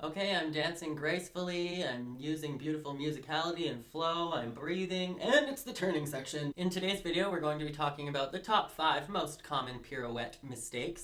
Okay, I'm dancing gracefully, I'm using beautiful musicality and flow, I'm breathing, and it's the turning section. In today's video, we're going to be talking about the top 5 most common pirouette mistakes.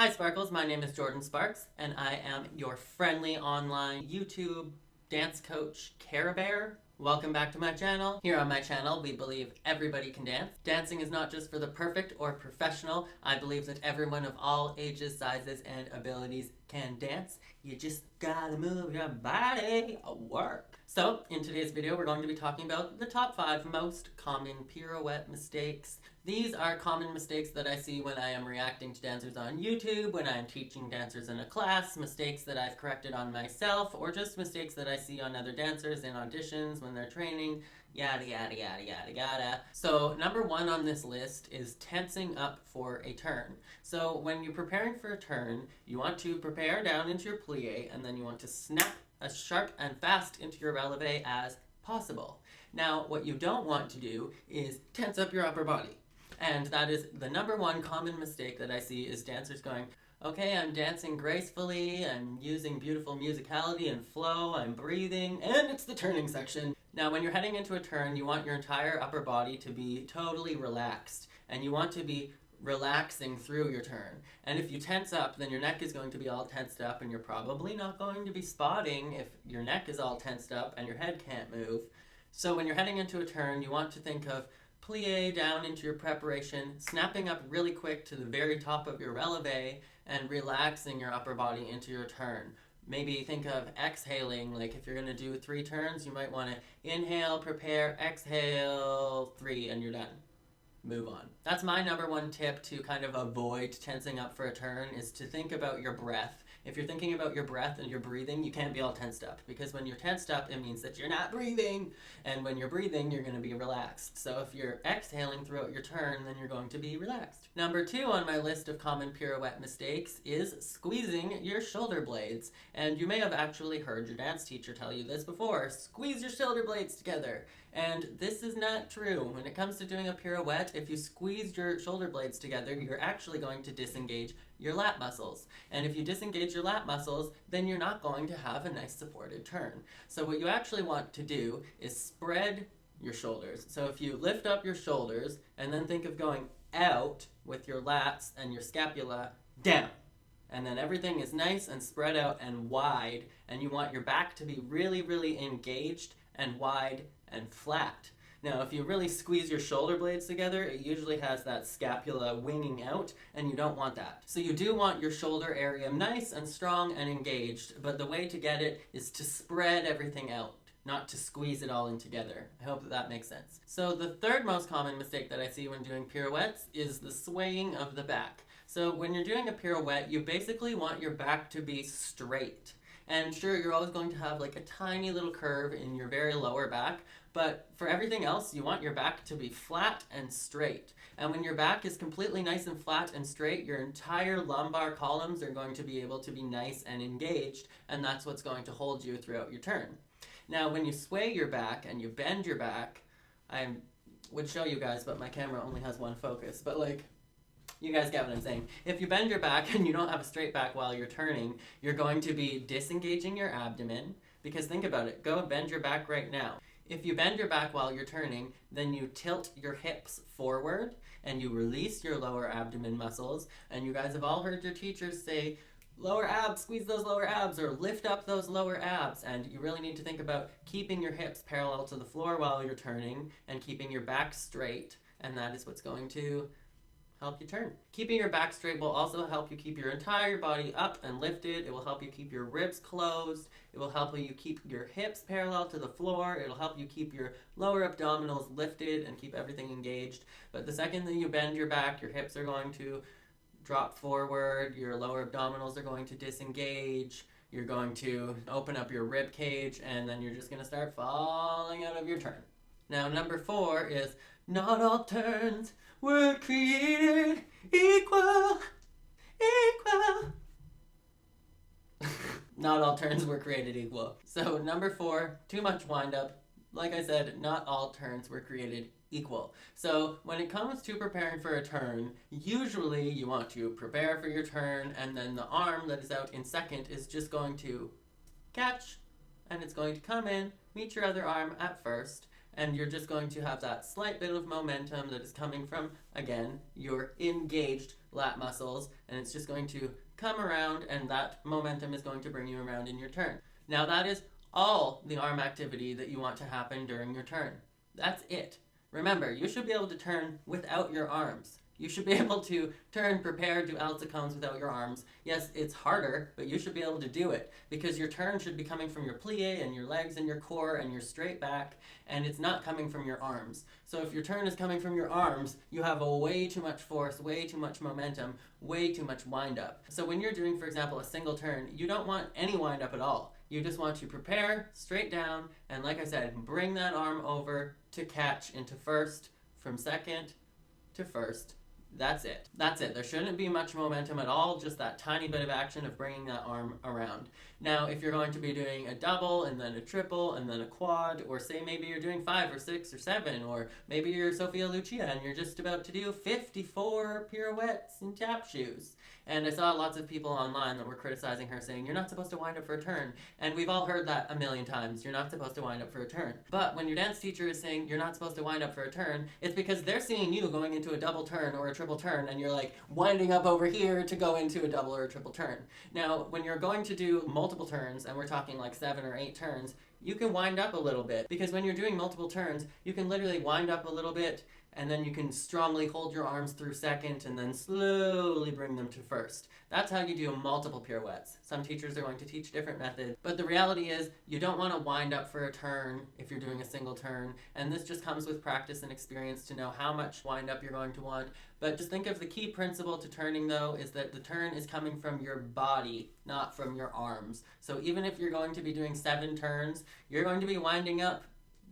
Hi Sparkles, my name is Jordan Sparks, and I am your friendly online YouTube dance coach, Care Bear. Welcome back to my channel. Here on my channel, we believe everybody can dance. Dancing is not just for the perfect or professional. I believe that everyone of all ages, sizes, and abilities can dance. You just gotta move your body. Work. So, in today's video, we're going to be talking about the top 5 most common pirouette mistakes. These are common mistakes that I see when I am reacting to dancers on YouTube, when I am teaching dancers in a class, mistakes that I've corrected on myself, or just mistakes that I see on other dancers in auditions when they're training, yada yada yada yada yada. So number 1 on this list is tensing up for a turn. So when you're preparing for a turn, you want to prepare down into your plie, and then you want to snap as sharp and fast into your releve as possible. Now, what you don't want to do is tense up your upper body. And that is the number 1 common mistake that I see is dancers going, okay, I'm dancing gracefully, I'm using beautiful musicality and flow, I'm breathing, and it's the turning section. Now, when you're heading into a turn, you want your entire upper body to be totally relaxed, and you want to be relaxing through your turn. And if you tense up, then your neck is going to be all tensed up, and you're probably not going to be spotting if your neck is all tensed up and your head can't move. So when you're heading into a turn, you want to think of plie down into your preparation, snapping up really quick to the very top of your releve, and relaxing your upper body into your turn. Maybe think of exhaling, like if you're going to do 3 turns, you might want to inhale, prepare, exhale, 3, and you're done. Move on. That's my number 1 tip to kind of avoid tensing up for a turn, is to think about your breath. If you're thinking about your breath and your breathing, you can't be all tensed up, because when you're tensed up, it means that you're not breathing, and when you're breathing, you're going to be relaxed. So if you're exhaling throughout your turn, then you're going to be relaxed. Number 2 on my list of common pirouette mistakes is squeezing your shoulder blades. And you may have actually heard your dance teacher tell you this before: squeeze your shoulder blades together. And this is not true. When it comes to doing a pirouette, if you squeeze your shoulder blades together, you're actually going to disengage your lat muscles. And if you disengage your lat muscles, then you're not going to have a nice supported turn. So what you actually want to do is spread your shoulders. So if you lift up your shoulders and then think of going out with your lats and your scapula down, and then everything is nice and spread out and wide, and you want your back to be really, really engaged and wide and flat. Now, if you really squeeze your shoulder blades together, it usually has that scapula winging out, and you don't want that. So you do want your shoulder area nice and strong and engaged, but the way to get it is to spread everything out, not to squeeze it all in together. I hope that makes sense. So the third most common mistake that I see when doing pirouettes is the swaying of the back. So when you're doing a pirouette, you basically want your back to be straight. And sure, you're always going to have like a tiny little curve in your very lower back, but for everything else, you want your back to be flat and straight. And when your back is completely nice and flat and straight, your entire lumbar columns are going to be able to be nice and engaged, and that's what's going to hold you throughout your turn. Now, when you sway your back and you bend your back, I would show you guys, but my camera only has one focus, but like, you guys get what I'm saying. If you bend your back and you don't have a straight back while you're turning, you're going to be disengaging your abdomen, because think about it, go bend your back right now. If you bend your back while you're turning, then you tilt your hips forward and you release your lower abdomen muscles, and you guys have all heard your teachers say, lower abs, squeeze those lower abs, or lift up those lower abs. And you really need to think about keeping your hips parallel to the floor while you're turning and keeping your back straight, and that is what's going to help you turn. Keeping your back straight will also help you keep your entire body up and lifted. It will help you keep your ribs closed. It will help you keep your hips parallel to the floor. It'll help you keep your lower abdominals lifted and keep everything engaged. But the second that you bend your back, your hips are going to drop forward, your lower abdominals are going to disengage, you're going to open up your rib cage, and then you're just going to start falling out of your turn. Now, number 4 is not all turns were created equal. Not all turns were created equal. So number 4, too much wind up. Like I said, not all turns were created equal. So when it comes to preparing for a turn, usually you want to prepare for your turn, and then the arm that is out in second is just going to catch, and it's going to come in, meet your other arm at first, and you're just going to have that slight bit of momentum that is coming from, again, your engaged lat muscles, and it's just going to come around, and that momentum is going to bring you around in your turn. Now that is all the arm activity that you want to happen during your turn. That's it. Remember, you should be able to turn without your arms. You should be able to turn, prepare, do Alta-Cones without your arms. Yes, it's harder, but you should be able to do it because your turn should be coming from your plie and your legs and your core and your straight back, and it's not coming from your arms. So if your turn is coming from your arms, you have a way too much force, way too much momentum, way too much wind up. So when you're doing, for example, a single turn, you don't want any wind up at all. You just want to prepare straight down, and like I said, bring that arm over to catch into first, from second to first. That's it. That's it. There shouldn't be much momentum at all, just that tiny bit of action of bringing that arm around. Now, if you're going to be doing a double and then a triple and then a quad, or say maybe you're doing 5 or 6 or 7, or maybe you're Sofia Lucia and you're just about to do 54 pirouettes in tap shoes. And I saw lots of people online that were criticizing her, saying, you're not supposed to wind up for a turn. And we've all heard that a million times. You're not supposed to wind up for a turn. But when your dance teacher is saying you're not supposed to wind up for a turn, it's because they're seeing you going into a double turn or a triple turn, and you're like winding up over here to go into a double or a triple turn. Now, when you're going to do multiple turns, and we're talking like 7 or 8 turns, you can wind up a little bit, because when you're doing multiple turns, you can literally wind up a little bit, and then you can strongly hold your arms through second and then slowly bring them to first. That's how you do multiple pirouettes. Some teachers are going to teach different methods, but the reality is you don't want to wind up for a turn if you're doing a single turn, and this just comes with practice and experience to know how much wind up you're going to want. But just think of the key principle to turning, though, is that the turn is coming from your body, not from your arms. So even if you're going to be doing 7 turns, you're going to be winding up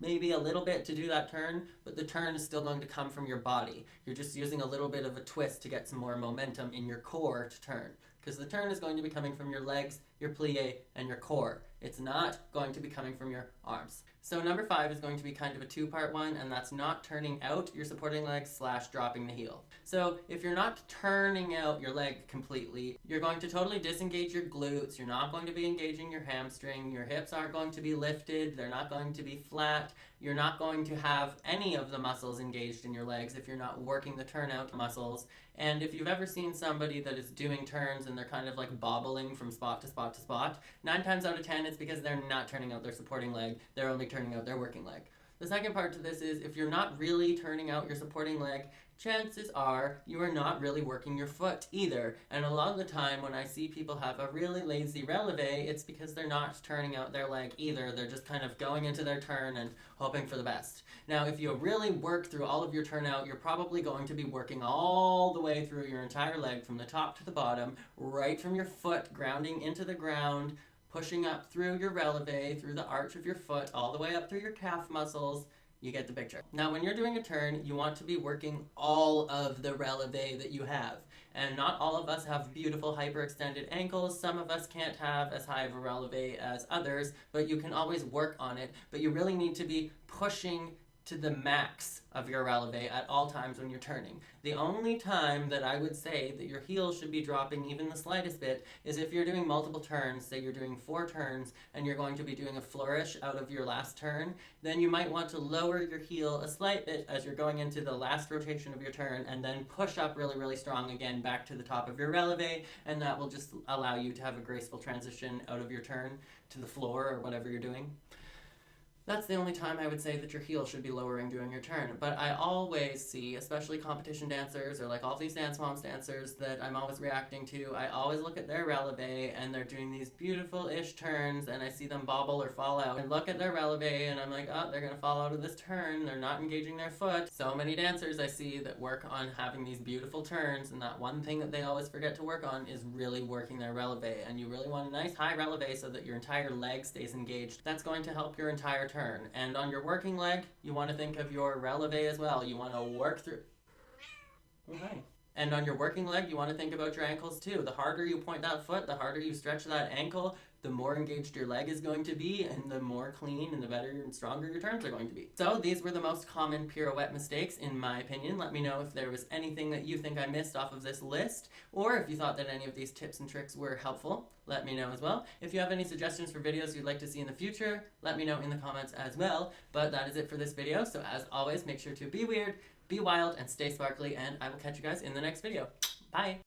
maybe a little bit to do that turn, but the turn is still going to come from your body. You're just using a little bit of a twist to get some more momentum in your core to turn, because the turn is going to be coming from your legs, your plie, and your core. It's not going to be coming from your arms. So number 5 is going to be kind of a 2-part one, and that's not turning out your supporting leg / dropping the heel. So if you're not turning out your leg completely, you're going to totally disengage your glutes, you're not going to be engaging your hamstring, your hips aren't going to be lifted, they're not going to be flat, you're not going to have any of the muscles engaged in your legs if you're not working the turnout muscles. And if you've ever seen somebody that is doing turns and they're kind of like bobbling from spot to spot to spot, 9 times out of 10 it's because they're not turning out their supporting leg, they're only turning out their working leg. The second part to this is if you're not really turning out your supporting leg, chances are you are not really working your foot either. And a lot of the time when I see people have a really lazy releve, it's because they're not turning out their leg either. They're just kind of going into their turn and hoping for the best. Now, if you really work through all of your turnout, you're probably going to be working all the way through your entire leg from the top to the bottom, right from your foot grounding into the ground, pushing up through your releve, through the arch of your foot, all the way up through your calf muscles. You get the picture. Now, when you're doing a turn, you want to be working all of the releve that you have. And not all of us have beautiful hyperextended ankles. Some of us can't have as high of a releve as others, but you can always work on it. But you really need to be pushing to the max of your releve at all times when you're turning. The only time that I would say that your heel should be dropping even the slightest bit is if you're doing multiple turns, say you're doing 4 turns and you're going to be doing a flourish out of your last turn, then you might want to lower your heel a slight bit as you're going into the last rotation of your turn and then push up really, really strong again back to the top of your releve, and that will just allow you to have a graceful transition out of your turn to the floor or whatever you're doing. That's the only time I would say that your heel should be lowering during your turn. But I always see, especially competition dancers or like all these Dance Moms dancers that I'm always reacting to, I always look at their releve and they're doing these beautiful-ish turns and I see them bobble or fall out. And look at their releve and I'm like, oh, they're going to fall out of this turn. They're not engaging their foot. So many dancers I see that work on having these beautiful turns, and that one thing that they always forget to work on is really working their releve. And you really want a nice high releve so that your entire leg stays engaged. That's going to help your entire turn. And on your working leg, you want to think of your releve as well. You want to work through... Oh, hi. And on your working leg, you want to think about your ankles too. The harder you point that foot, the harder you stretch that ankle, the more engaged your leg is going to be, and the more clean and the better and stronger your turns are going to be. So these were the most common pirouette mistakes in my opinion. Let me know if there was anything that you think I missed off of this list, or if you thought that any of these tips and tricks were helpful, let me know as well. If you have any suggestions for videos you'd like to see in the future, let me know in the comments as well. But that is it for this video, so as always, make sure to be weird, be wild, and stay sparkly, and I will catch you guys in the next video. Bye!